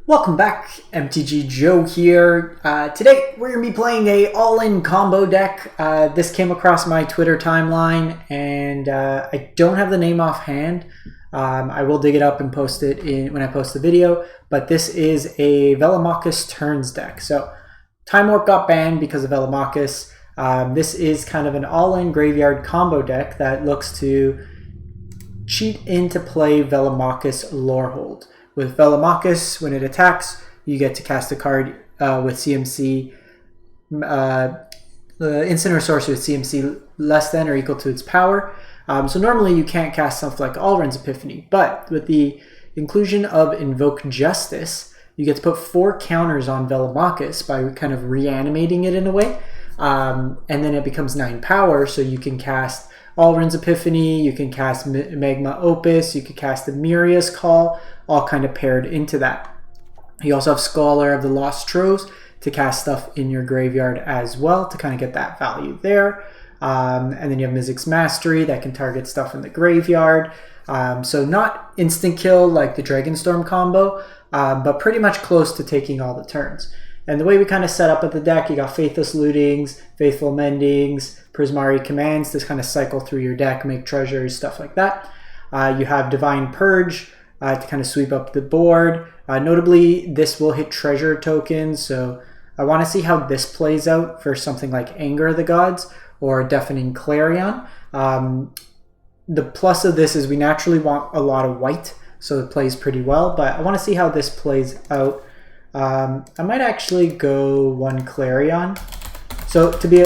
Welcome back, MTG Joe here. Today we're going to be playing a all-in combo deck. This came across my Twitter timeline and I don't have the name offhand. I will dig it up and post it when I post the video, but this is a Velomachus turns deck. So Time Warp got banned because of Velomachus. This is kind of an all-in graveyard combo deck that looks to cheat into play Velomachus Lorehold. With Velomachus, when it attacks, you get to cast a card with CMC, the instant or sorcery with CMC less than or equal to its power. So normally you can't cast something like Alrund's Epiphany, but with the inclusion of Invoke Justice, you get to put 4 counters on Velomachus by kind of reanimating it in a way, and then it becomes 9 power, so you can cast Alrund's Epiphany, you can cast Magma Opus, you can cast the Miria's Call, all kind of paired into that. You also have Scholar of the Lost Troves to cast stuff in your graveyard as well to kind of get that value there. And then you have Mizzix Mastery that can target stuff in the graveyard. So not instant kill like the Dragonstorm combo, but pretty much close to taking all the turns. And the way we kind of set up at the deck, you got Faithless Lootings, Faithful Mendings, Prismari Commands to kind of cycle through your deck, make treasures, stuff like that. You have Divine Purge to kind of sweep up the board. Notably, this will hit treasure tokens, so I want to see how this plays out for something like Anger of the Gods or Deafening Clarion. The plus of this is we naturally want a lot of white, so it plays pretty well, but I want to see how this plays out. I might actually go 1 Clarion. So to be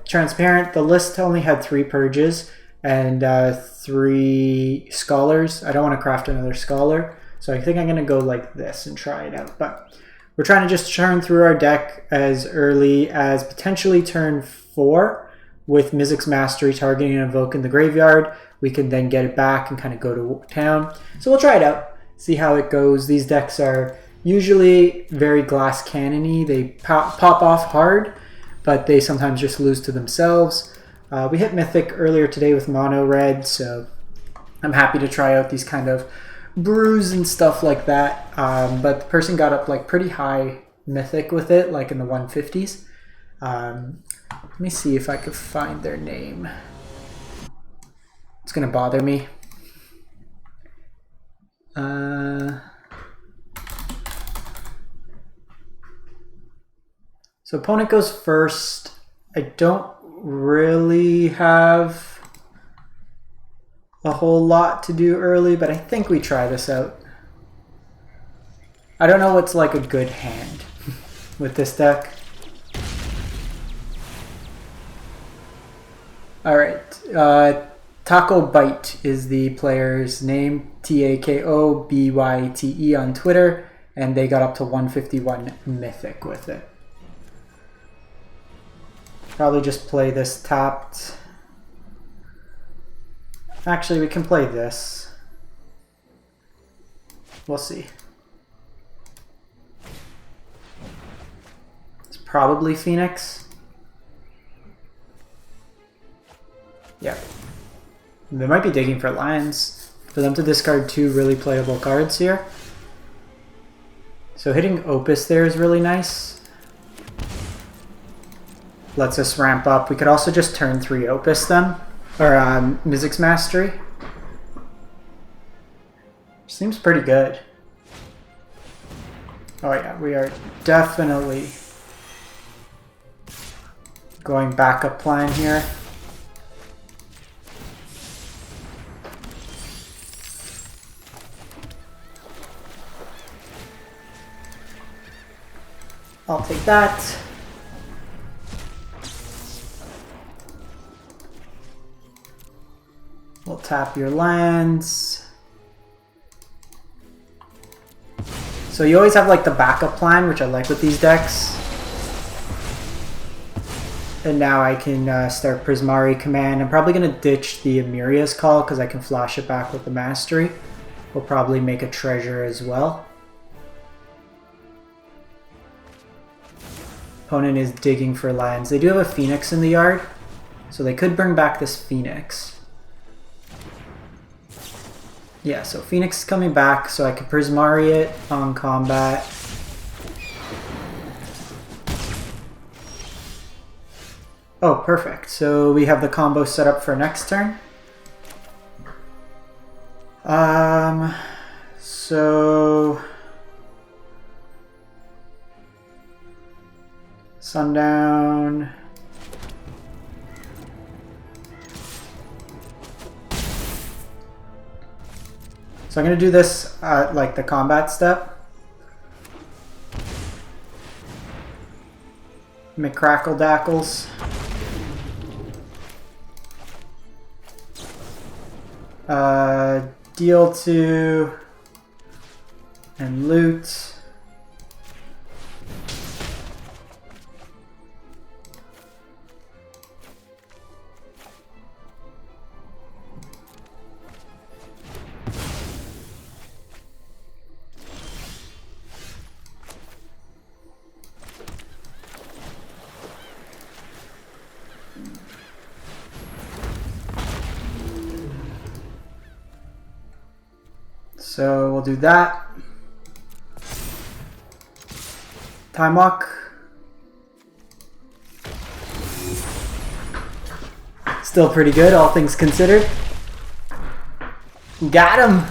transparent, the list only had 3 Purges and 3 Scholars. I don't want to craft another Scholar, so I think I'm going to go like this and try it out. But we're trying to just churn through our deck as early as potentially turn 4 with Mizzix Mastery targeting and invoking the graveyard. We can then get it back and kind of go to town. So we'll try it out, see how it goes. These decks are usually very glass cannon-y. They pop off hard, but they sometimes just lose to themselves. We hit Mythic earlier today with Mono Red, so I'm happy to try out these kind of brews and stuff like that. But the person got up like pretty high Mythic with it, like in the 150s. Let me see if I could find their name. It's gonna bother me. So opponent goes first. I don't really have a whole lot to do early, but I think we try this out. I don't know what's like a good hand with this deck. Alright, Taco Bite is the player's name, TakoByte on Twitter, and they got up to 151 Mythic with it. Probably just play this tapped. Actually, we can play this. We'll see. It's probably Phoenix. Yeah. They might be digging for lands. For them to discard 2 really playable cards here. So hitting Opus there is really nice. Lets us ramp up. We could also just turn 3 Opus them, or Mizzix Mastery. Seems pretty good. Oh yeah, we are definitely going backup plan here. I'll take that. We'll tap your lands. So you always have like the backup plan, which I like with these decks. And now I can start Prismari Command. I'm probably going to ditch the Miria's Call because I can flash it back with the Mastery. We'll probably make a treasure as well. Opponent is digging for lands. They do have a Phoenix in the yard, so they could bring back this Phoenix. Yeah, so Phoenix is coming back, so I could Prismari it on combat. Oh, perfect. So we have the combo set up for next turn. So Sundown. So I'm going to do this at like the combat step. McCrackle Dackles. Deal 2 and loot. So we'll do that. Time Walk. Still pretty good, all things considered. Got him!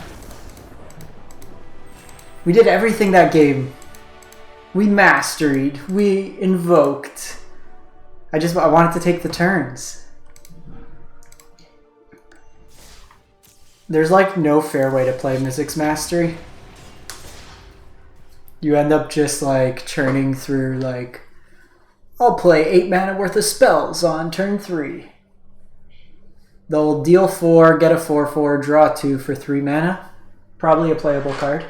We did everything that game. We masteried. We invoked. I wanted to take the turns. There's like no fair way to play Mizzix Mastery. You end up just like churning through like, I'll play 8 mana worth of spells on turn 3. They'll deal 4, get a 4/4, draw 2 for 3 mana. Probably a playable card.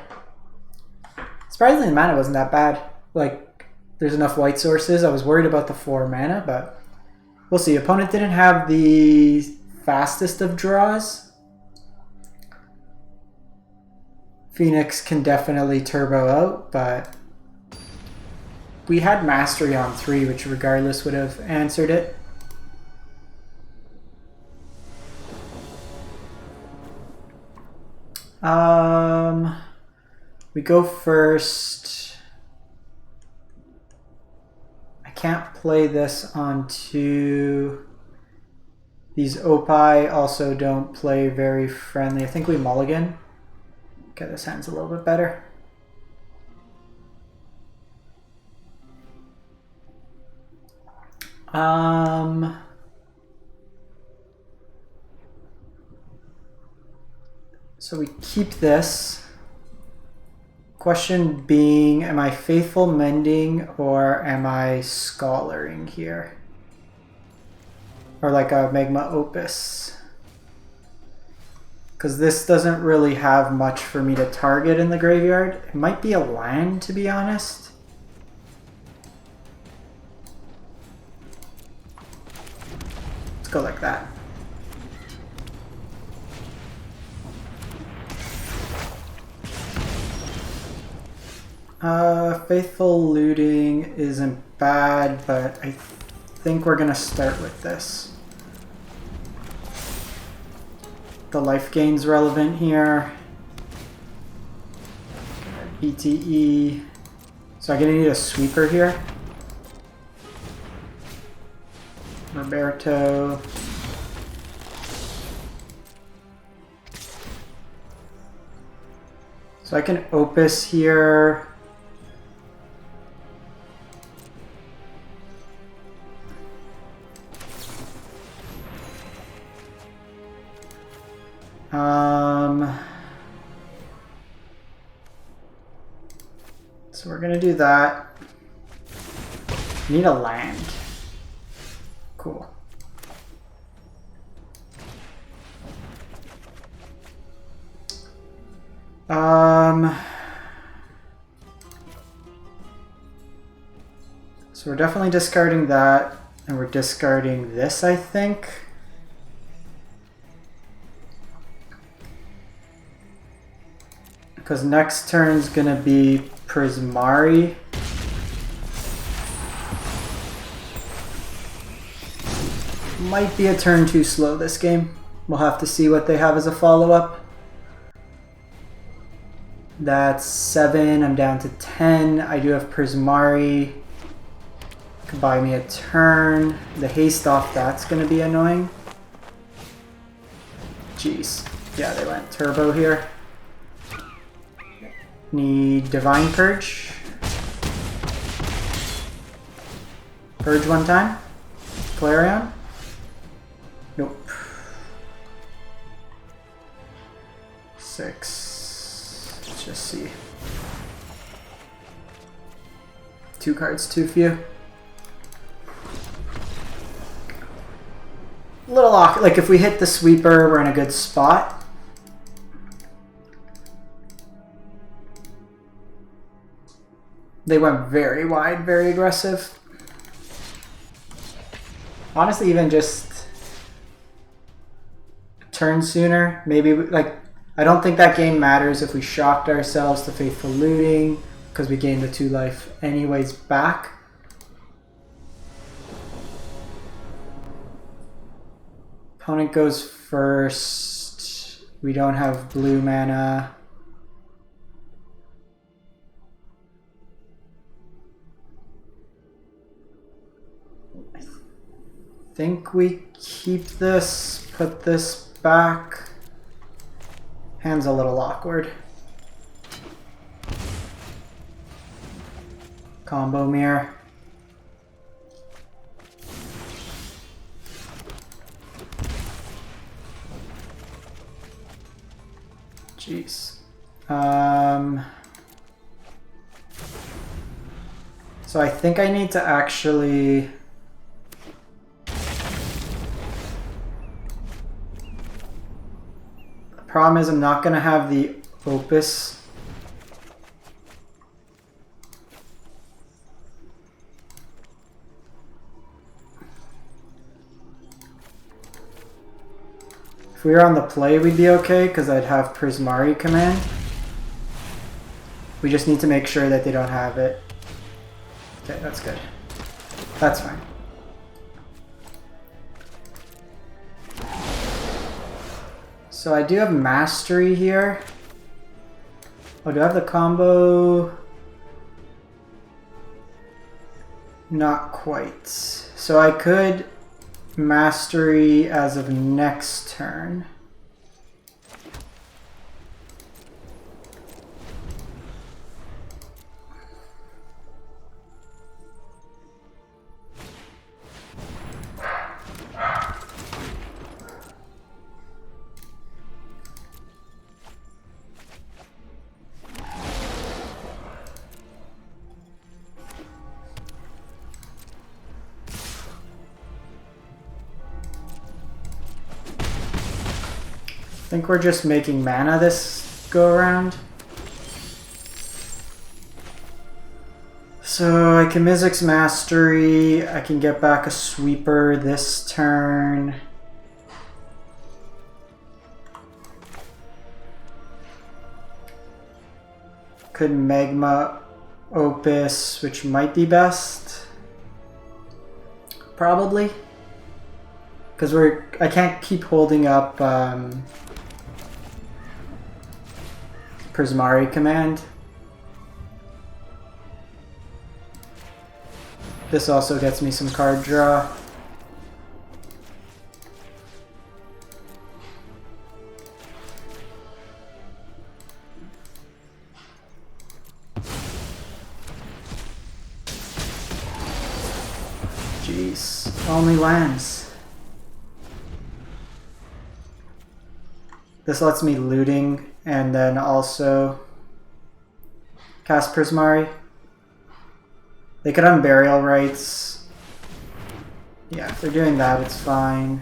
Surprisingly, the mana wasn't that bad. Like, there's enough white sources. I was worried about the 4 mana, but we'll see. Opponent didn't have the fastest of draws. Phoenix can definitely turbo out, but we had Mastery on 3, which regardless would have answered it. We go first. I can't play this onto... These Opie also don't play very friendly. I think we mulligan. Okay, this hand's a little bit better. So we keep this. Question being, am I Faithful Mending or am I Scholaring here? Or like a Magma Opus? Because this doesn't really have much for me to target in the graveyard. It might be a land, to be honest. Let's go like that. Faithful Looting isn't bad, but I think we're gonna start with this. The life gain's relevant here. ETE. So I'm gonna need a sweeper here. Roberto. So I can opus here. So we're gonna do that. Need a land. Cool. So we're definitely discarding that, and we're discarding this, I think. Because next turn's gonna be Prismari. Might be a turn too slow this game. We'll have to see what they have as a follow-up. That's 7. I'm down to 10. I do have Prismari. Could buy me a turn. The haste off, that's going to be annoying. Jeez. Yeah, they went turbo here. Need Divine Purge. Purge one time. Clarion. Nope. 6. Let's just see. 2 cards too few. Little awkward. Like if we hit the sweeper, we're in a good spot. They went very wide, very aggressive. Honestly, even just turn sooner. Maybe, like, I don't think that game matters if we shocked ourselves to Faithful Looting, because we gained the 2 life anyways back. Opponent goes first. We don't have blue mana. I think we keep this, put this back. Hand's a little awkward. Combo mirror. Jeez. So I think I need to actually... The problem is I'm not going to have the opus. If we were on the play, we'd be okay, because I'd have Prismari command. We just need to make sure that they don't have it. Okay, that's good. That's fine. So I do have Mastery here. Oh, do I have the combo? Not quite. So I could Mastery as of next turn. I think we're just making mana this go around. So I can Mizzix Mastery, I can get back a sweeper this turn. Could magma opus, which might be best. Probably. Because I can't keep holding up Prismari command. This also gets me some card draw. Jeez, only lands. This lets me looting and then also cast Prismari. They could Unburial Rites. Yeah, if they're doing that, it's fine.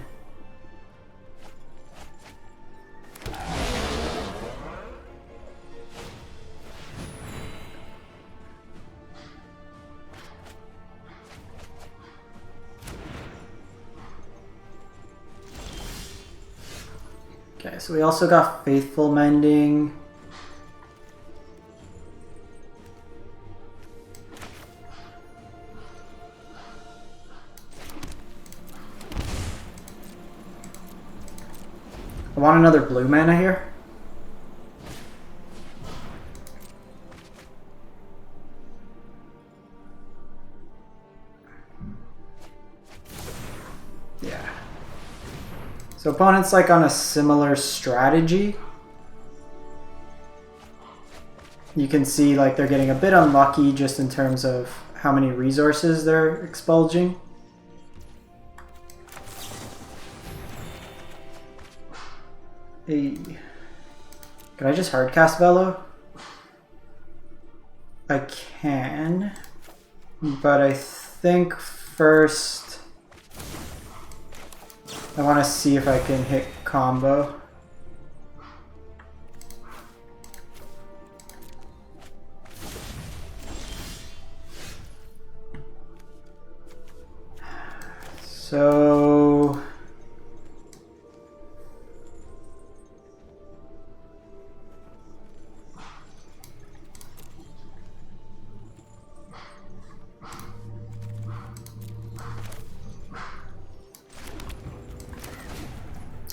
Okay, so we also got Faithful Mending. I want another blue mana here. So opponent's like on a similar strategy. You can see like they're getting a bit unlucky just in terms of how many resources they're expulging. Hey. Can I just hardcast Velo? I can, but I think first I want to see if I can hit combo. So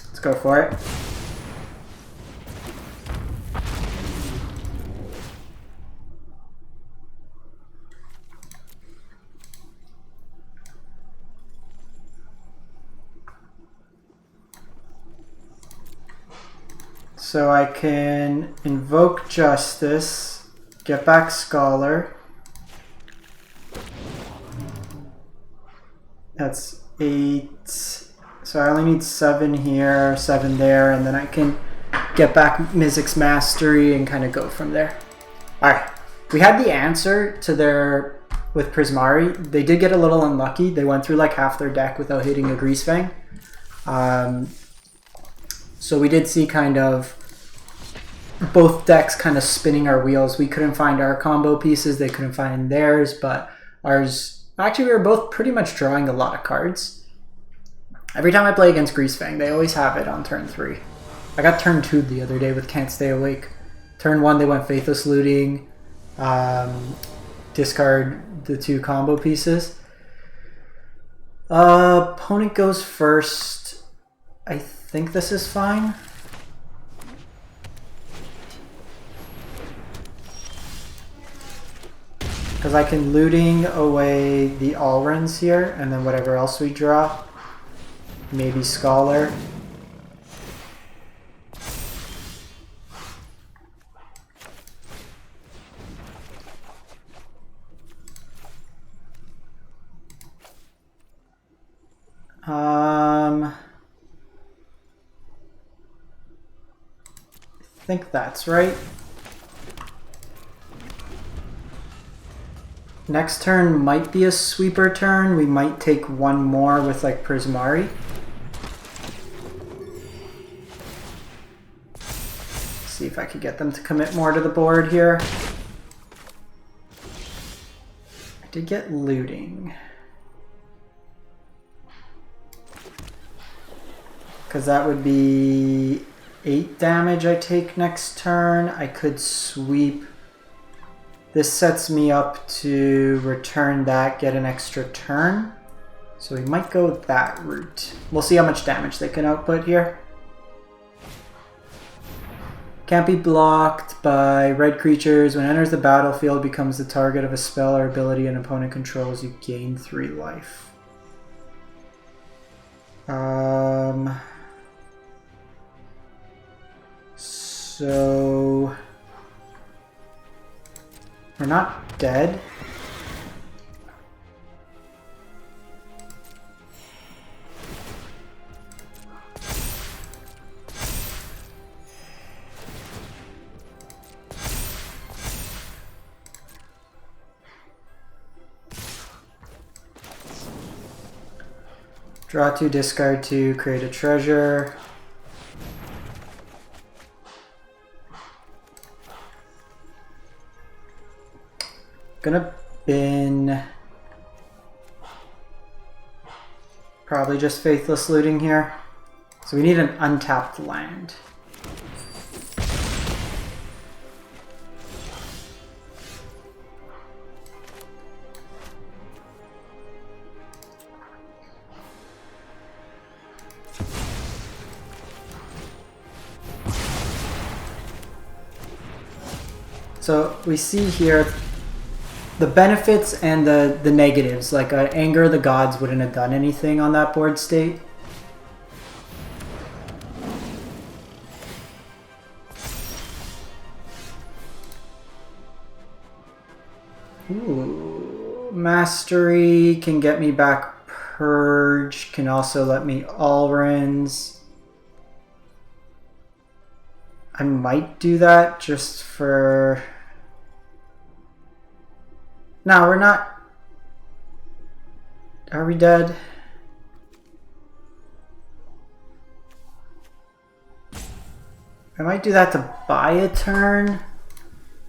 let's go for it. So I can invoke Justice, get back Scholar. That's 8. So I only need 7 here, 7 there, and then I can get back Mizzix Mastery and kind of go from there. Alright, we had the answer to their, with Prismari. They did get a little unlucky. They went through like half their deck without hitting a Greasefang. So we did see kind of both decks kind of spinning our wheels. We couldn't find our combo pieces, they couldn't find theirs, but ours, actually we were both pretty much drawing a lot of cards. Every time I play against Greasefang, they always have it on turn 3. I got turn 2 the other day with Can't Stay Awake. Turn 1 they went Faithless Looting, discard the 2 combo pieces. Opponent goes first. I think this is fine. Because I can looting away the Alrens here, and then whatever else we draw. Maybe Scholar. I think that's right. Next turn might be a sweeper turn. We might take one more with like Prismari. See if I could get them to commit more to the board here. I did get looting. Because that would be 8 damage I take next turn. I could sweep. This sets me up to return that, get an extra turn. So we might go that route. We'll see how much damage they can output here. Can't be blocked by red creatures. When it enters the battlefield, becomes the target of a spell or ability an opponent controls, you gain 3 life. So we're not dead. Draw 2, discard 2, create a treasure. Gonna bin. Probably just Faithless Looting here. So we need an untapped land. So we see here the benefits and the negatives. Like Anger of the Gods wouldn't have done anything on that board state. Ooh, Mastery can get me back Purge, can also let me Alrins. I might do that just for... No, we're not... Are we dead? I might do that to buy a turn.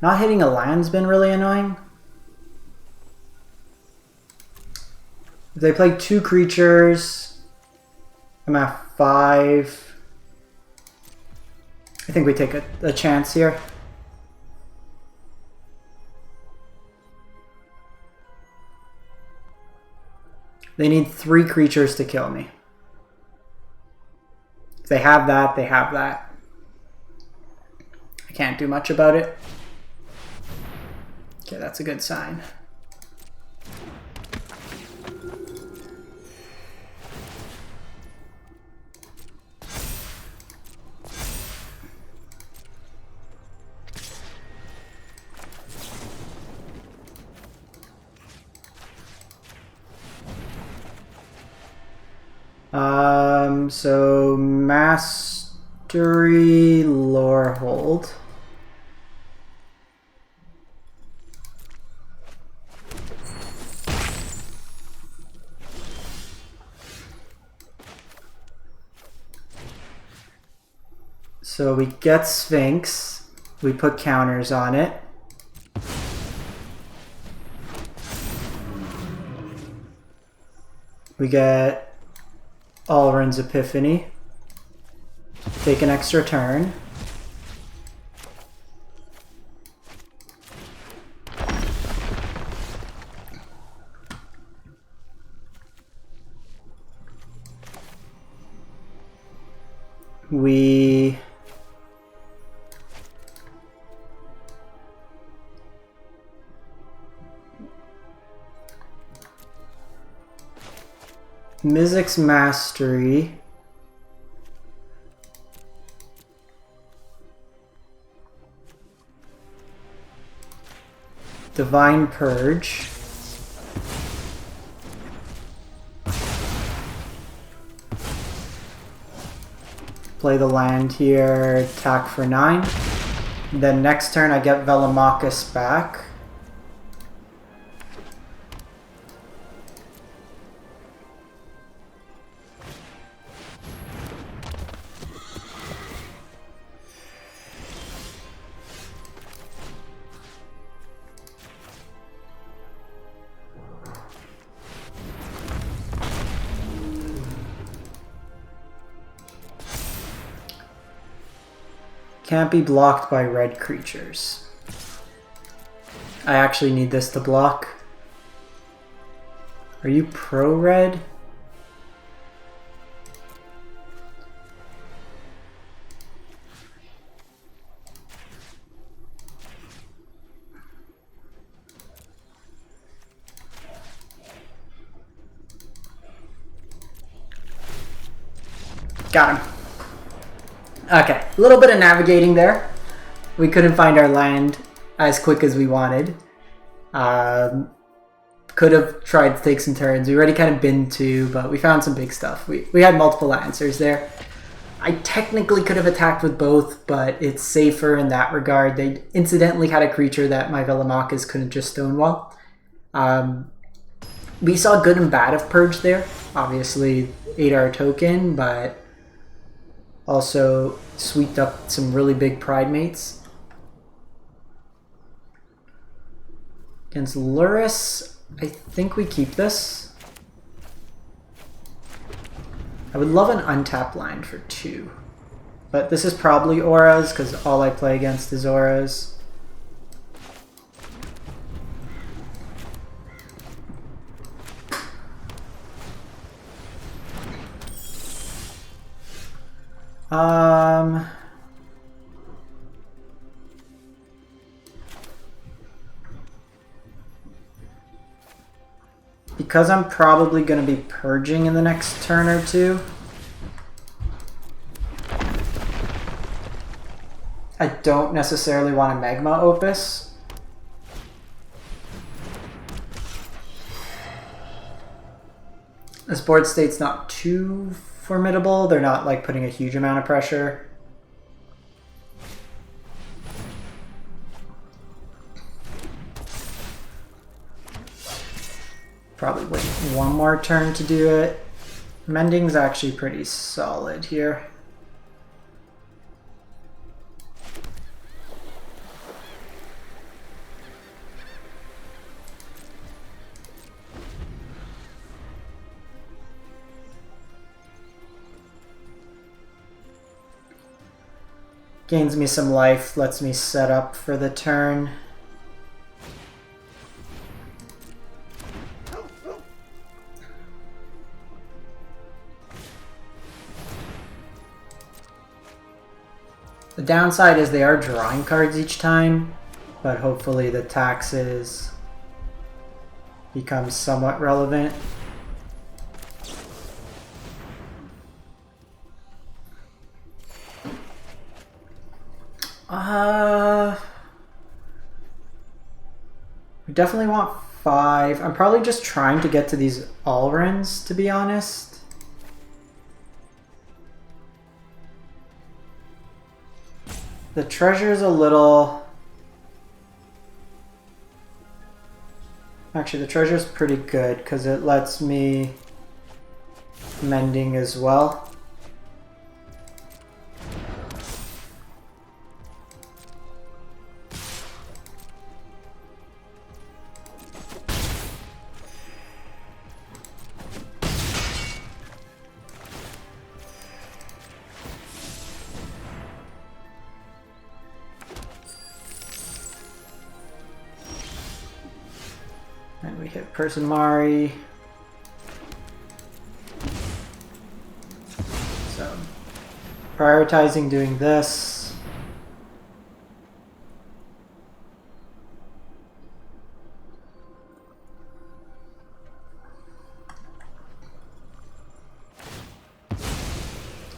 Not hitting a land's been really annoying. If they play 2 creatures, I'm at 5. I think we take a chance here. They need 3 creatures to kill me. If they have that, they have that. I can't do much about it. Okay, that's a good sign. So Mastery, Lorehold. So we get Sphinx, we put counters on it. We get Alrund's Epiphany. Take an extra turn. We Mizzix Mastery. Divine Purge. Play the land here, attack for 9. Then next turn I get Velomachus back. Can't be blocked by red creatures. I actually need this to block. Are you pro-red? Got him. Okay, a little bit of navigating there. We couldn't find our land as quick as we wanted. Could have tried to take some turns. We already kind of been to, but we found some big stuff. We had multiple answers there. I technically could have attacked with both, but it's safer in that regard. They incidentally had a creature that my Velomachus couldn't just stonewall. We saw good and bad of Purge there. Obviously, ate our token, but also sweeped up some really big Pride Mates. Against Luris, I think we keep this. I would love an untapped line for 2. But this is probably auras, because all I play against is auras. Because I'm probably going to be purging in the next turn or 2, I don't necessarily want a magma opus. This board state's not too formidable. They're not like putting a huge amount of pressure. Probably wait one more turn to do it. Mending's actually pretty solid here. Gains me some life, lets me set up for the turn. The downside is they are drawing cards each time, but hopefully the taxes become somewhat relevant. We definitely want 5. I'm probably just trying to get to these Alrens, to be honest. The treasure's a little... Actually, the treasure's pretty good because it lets me mending as well. And we hit Person Mari. So, prioritizing doing this.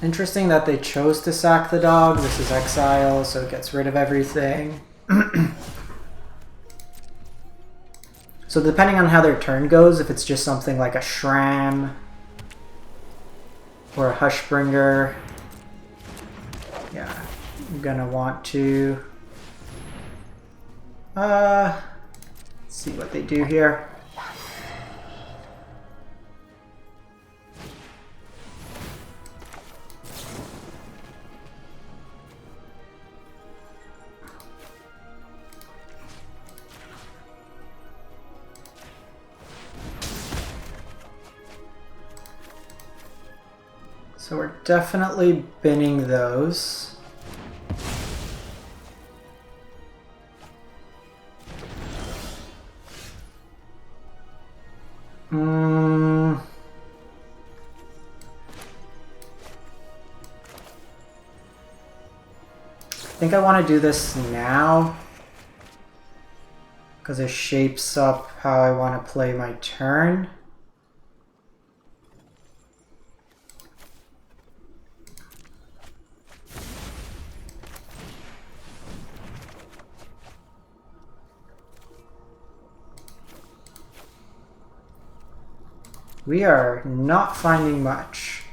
Interesting that they chose to sack the dog. This is exile, so it gets rid of everything. So depending on how their turn goes, if it's just something like a Shram or a Hushbringer, yeah, I'm gonna want to see what they do here. So we're definitely binning those. I think I want to do this now because it shapes up how I want to play my turn. We are not finding much.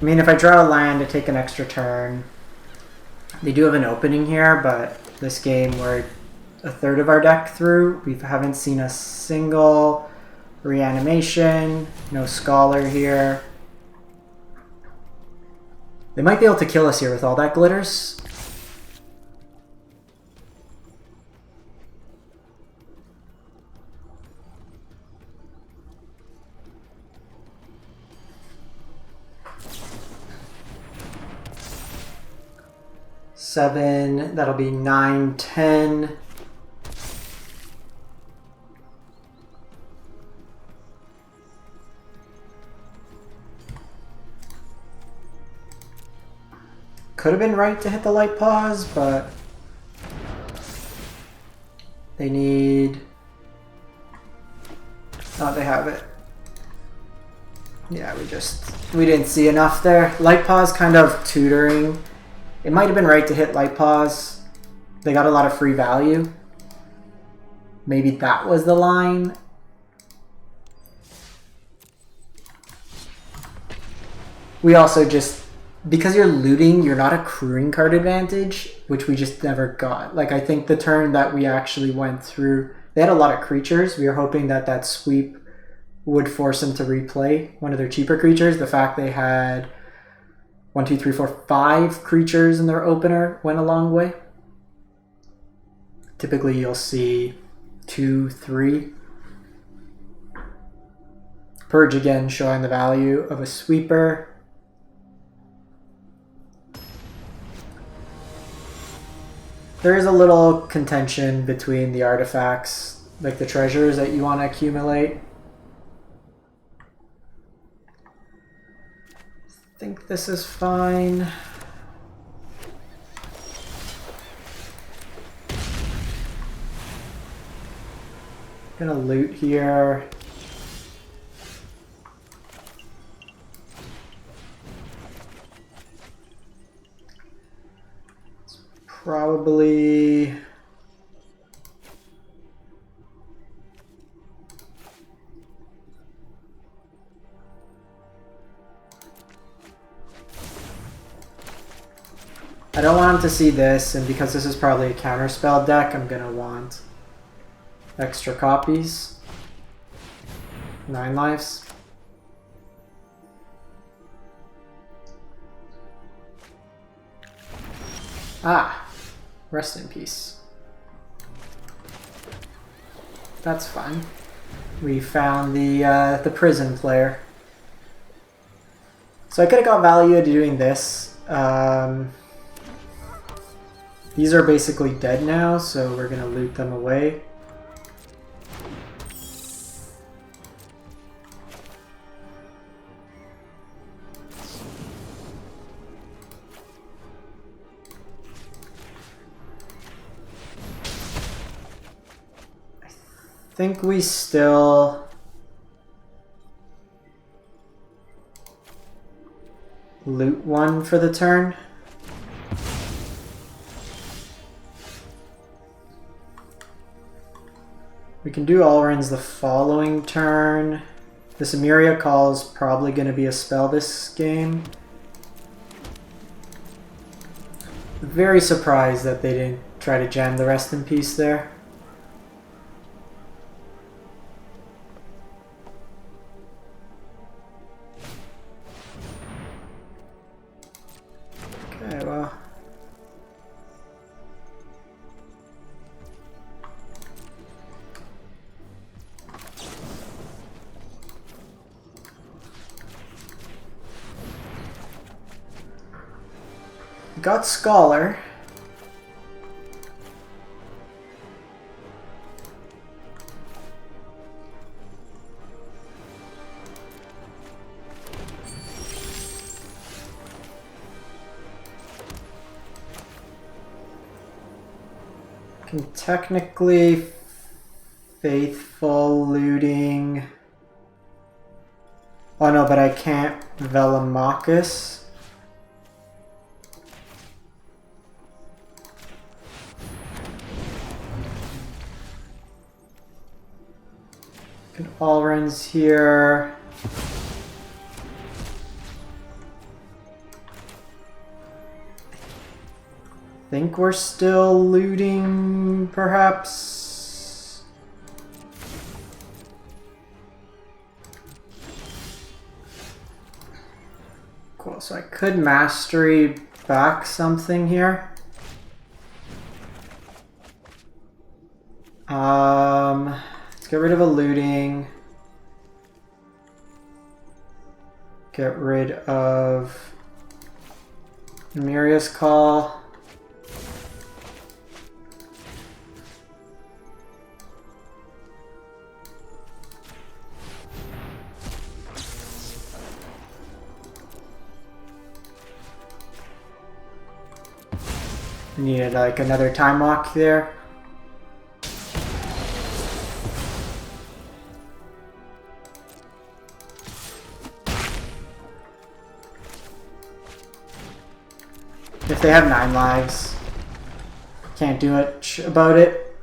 I mean, if I draw a land, I take an extra turn. They do have an opening here, but this game we're a third of our deck through. We haven't seen a single reanimation, no scholar here. They might be able to kill us here with all that glitters. Seven, that'll be 9, 10. Could have been right to hit the light pause, but they need... Oh, they have it. Yeah, we didn't see enough there. Light pause kind of tutoring. It might have been right to hit light pause. They got a lot of free value. maybe that was the line. We also just, because you're looting, you're not accruing card advantage, which we just never got. Like, I think the turn that we actually went through, they had a lot of creatures. We were hoping that that sweep would force them to replay one of their cheaper creatures. The fact they had 1, 2, 3, 4, 5 creatures in their opener went a long way. Typically you'll see 2, 3. Purge again, showing the value of a sweeper. There is a little contention between the artifacts, like the treasures that you want to accumulate. I think this is fine. Gonna loot here. It's probably I don't want him to see this, and because this is probably a counterspell deck, I'm gonna want extra copies. 9 lives. Ah, rest in peace. That's fun. We found the prison player. So I could have got value out of doing this. These are basically dead now, so we're gonna loot them away. I think we still loot one for the turn. We can do Allruns the following turn. This Emiria Call is probably going to be a spell this game. Very surprised that they didn't try to jam the Rest in Peace there. Okay, well. Got Scholar. Can technically Faithful looting. Oh no, but I can't Velomachus. All runs here. I think we're still looting, perhaps. Cool, so I could mastery back something here. Let's get rid of a looting. Get rid of Emeria's Call. Needed like another time walk there. If they have 9 lives, can't do much about it.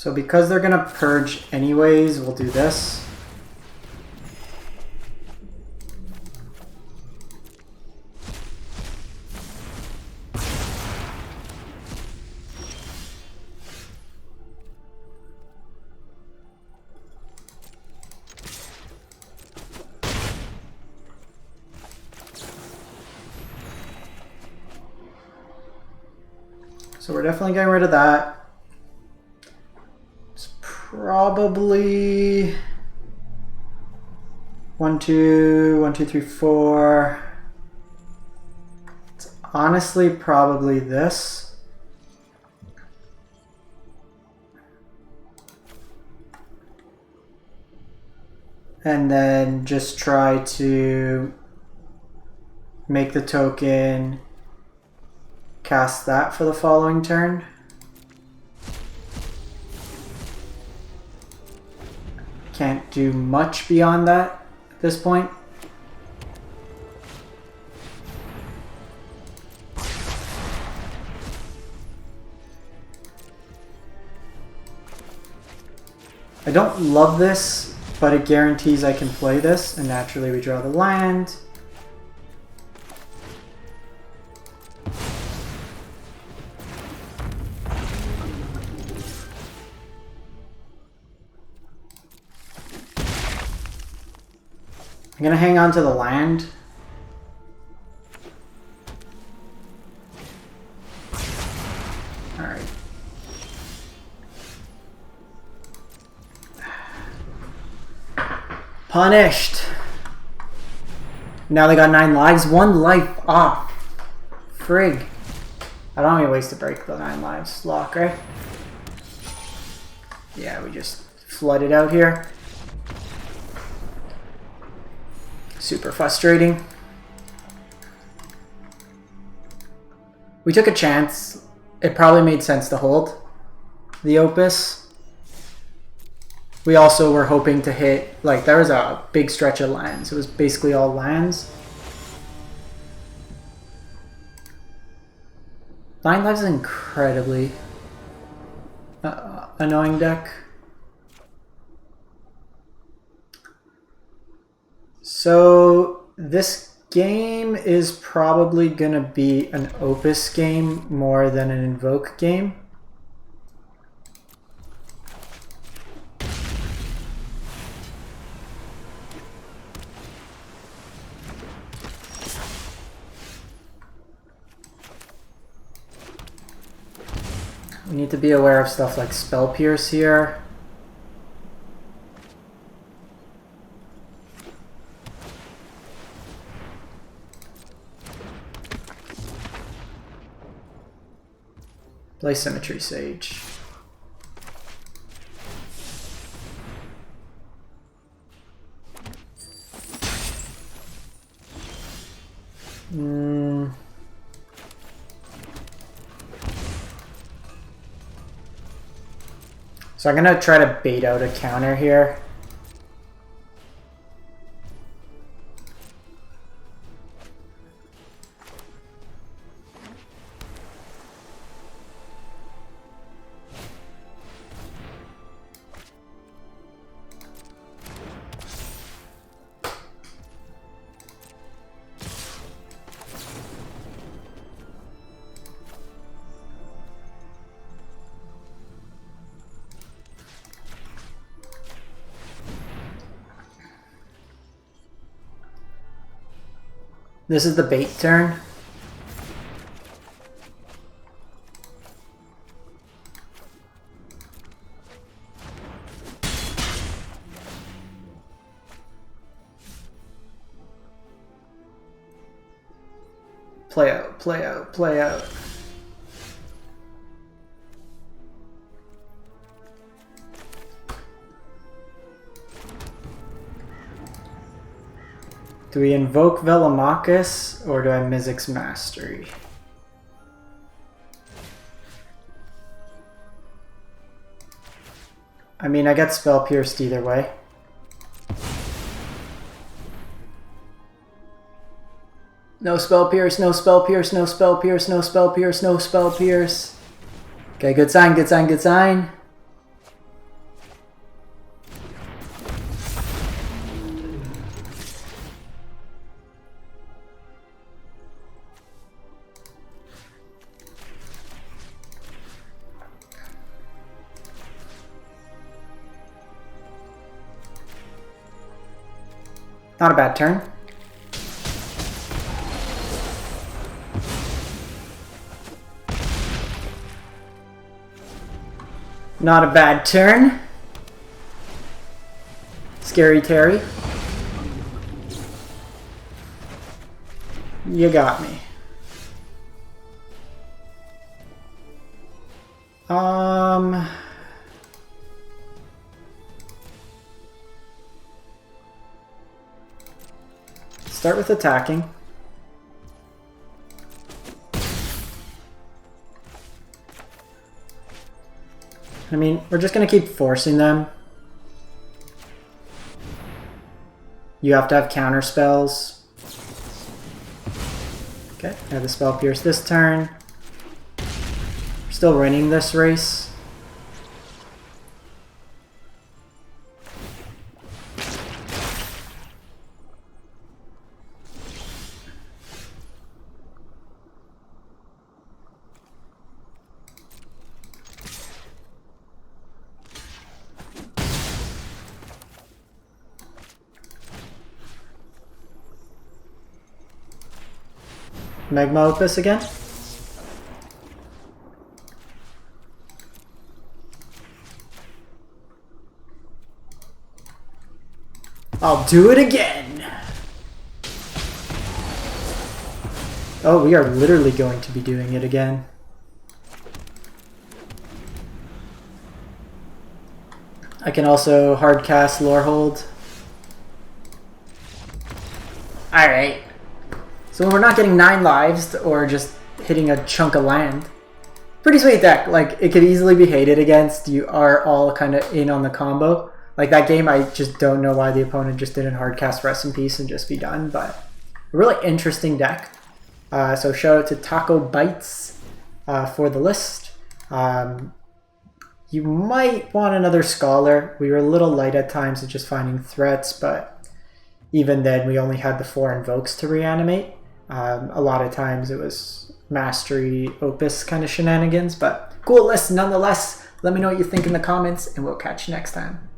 So because they're gonna purge anyways, we'll do this. So we're definitely getting rid of that. It's probably 1, 2, 1, 2, 3, 4. It's honestly probably this. And then just try to make the token cast that for the following turn. Can't do much beyond that at this point. I don't love this, but it guarantees I can play this, and naturally we draw the land. I'm gonna hang on to the land. All right. Punished. Now they got 9 lives, 1 life off. Frig. I don't even waste to break the 9 lives lock, right? Yeah, we just flooded out here. Super frustrating. We took a chance. It probably made sense to hold the opus. We also were hoping to hit, like, there was a big stretch of lands. It was basically all lands. 9 lives is an incredibly annoying deck. So this game is probably going to be an opus game more than an invoke game. We need to be aware of stuff like Spell Pierce here. Play Symmetry Sage. So I'm gonna try to bait out a counter here. This is the bait turn. Play out, play out, play out. Do we invoke Velomachus or do I Mizzix Mastery? I mean, I get Spell Pierced either way. No Spell Pierce, no Spell Pierce, no Spell Pierce, no Spell Pierce, no Spell Pierce. Okay, good sign, good sign, good sign. Not a bad turn. Not a bad turn. Scary Terry. You got me. Start with attacking. I mean, we're just going to keep forcing them. You have to have counter spells. Okay, I have the spell pierce this turn. We're still winning this race. Magma opus again. I'll do it again. Oh, we are literally going to be doing it again. I can also hard cast Lore Hold. Alright. So when we're not getting 9 lives or just hitting a chunk of land, pretty sweet deck. Like, it could easily be hated against. You are all kind of in on the combo. Like that game, I just don't know why the opponent just didn't hardcast Rest in Peace and just be done. But a really interesting deck. So shout out to Taco Bites for the list. You might want another Scholar. We were a little light at times at just finding threats, but even then we only had the 4 Invokes to reanimate. A lot of times it was Mastery, Opus kind of shenanigans, but cool list nonetheless. Let me know what you think in the comments, and we'll catch you next time.